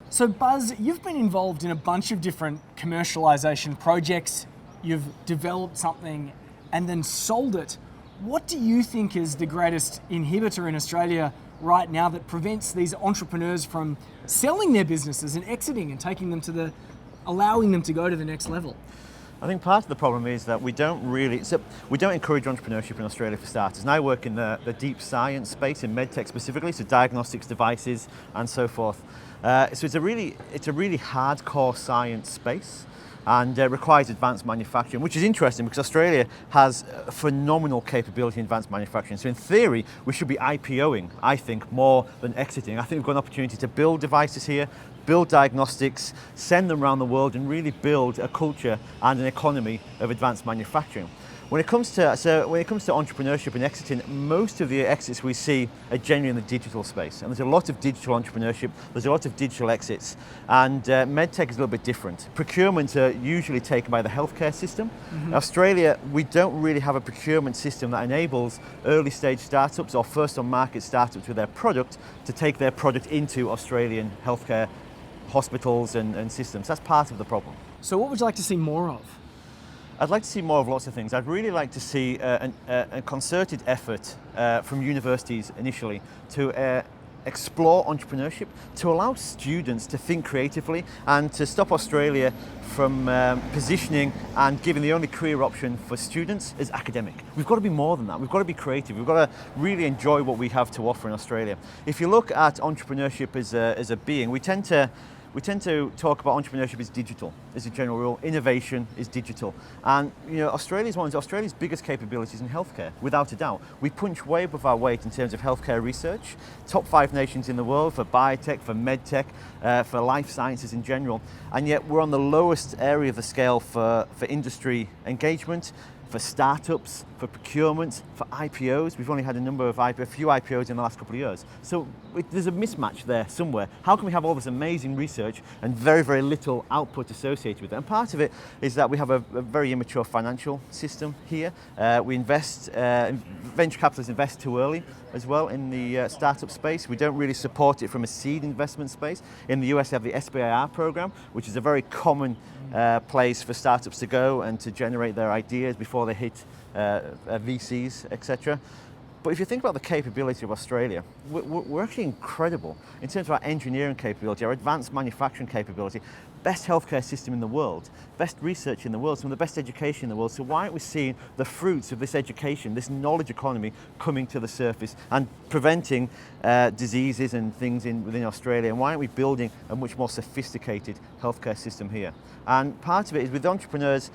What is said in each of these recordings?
So Buzz, you've been involved in a bunch of different commercialization projects. You've developed something and then sold it. What do you think is the greatest inhibitor in Australia right now that prevents these entrepreneurs from selling their businesses and exiting and taking them to allowing them to go to the next level? I think part of the problem is that we don't encourage entrepreneurship in Australia for starters. And I work in the deep science space, in medtech specifically, so diagnostics devices and so forth. So it's a really hardcore science space, and requires advanced manufacturing, which is interesting because Australia has a phenomenal capability in advanced manufacturing. So in theory, we should be IPOing, I think, more than exiting. I think we've got an opportunity to build devices here, build diagnostics, send them around the world, and really build a culture and an economy of advanced manufacturing. When it comes to entrepreneurship and exiting, most of the exits we see are generally in the digital space, and there's a lot of digital entrepreneurship. There's a lot of digital exits, and medtech is a little bit different. Procurements are usually taken by the healthcare system. In Australia, we don't really have a procurement system that enables early stage startups or first on market startups with their product to take their product into Australian healthcare hospitals and systems. That's part of the problem. So what would you like to see more of? I'd like to see more of lots of things. I'd really like to see a concerted effort from universities initially to explore entrepreneurship, to allow students to think creatively, and to stop Australia from positioning and giving the only career option for students as academic. We've got to be more than that. We've got to be creative. We've got to really enjoy what we have to offer in Australia. If you look at entrepreneurship as a being, we tend to talk about entrepreneurship as digital, as a general rule. Innovation is digital. And Australia's one of Australia's biggest capabilities in healthcare, without a doubt. We punch way above our weight in terms of healthcare research. Top 5 nations in the world for biotech, for medtech, for life sciences in general. And yet we're on the lowest area of the scale for industry engagement, for startups, for procurement, for IPOs. We've only had a few IPOs in the last couple of years. So there's a mismatch there somewhere. How can we have all this amazing research and very, very little output associated with it? And part of it is that we have a very immature financial system here. We invest, venture capitalists invest too early as well in the startup space. We don't really support it from a seed investment space. In the US, they have the SBIR program, which is a very common place for startups to go and to generate their ideas before they hit VCs, etc. But if you think about the capability of Australia, we're actually incredible in terms of our engineering capability, our advanced manufacturing capability, best healthcare system in the world, best research in the world, some of the best education in the world. So why aren't we seeing the fruits of this education, this knowledge economy coming to the surface and preventing diseases and things within Australia? And why aren't we building a much more sophisticated healthcare system here? And part of it is with entrepreneurs,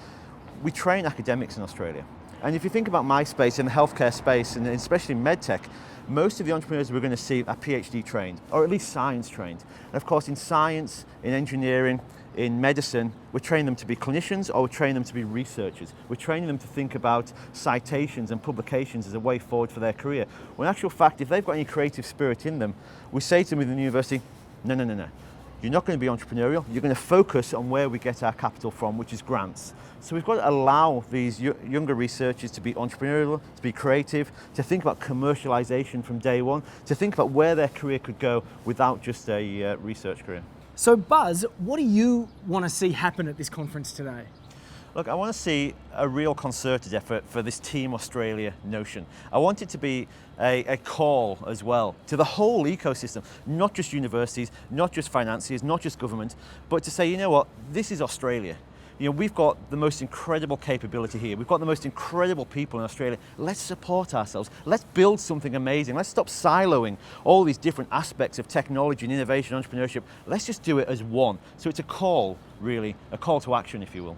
we train academics in Australia. And if you think about my space in the healthcare space, and especially medtech, most of the entrepreneurs we're going to see are PhD trained, or at least science trained. And of course, in science, in engineering, in medicine, we're training them to be clinicians, or we're training them to be researchers. We're training them to think about citations and publications as a way forward for their career. When in actual fact, if they've got any creative spirit in them, we say to them within the university, no. You're not going to be entrepreneurial. You're going to focus on where we get our capital from, which is grants. So we've got to allow these younger researchers to be entrepreneurial, to be creative, to think about commercialization from day one, to think about where their career could go without just a research career. So Buzz, what do you want to see happen at this conference today? Look, I want to see a real concerted effort for this Team Australia notion. I want it to be a call as well to the whole ecosystem, not just universities, not just financiers, not just government, but to say, you know what, this is Australia. We've got the most incredible capability here. We've got the most incredible people in Australia. Let's support ourselves. Let's build something amazing. Let's stop siloing all these different aspects of technology and innovation, entrepreneurship. Let's just do it as one. So it's a call, really, a call to action, if you will.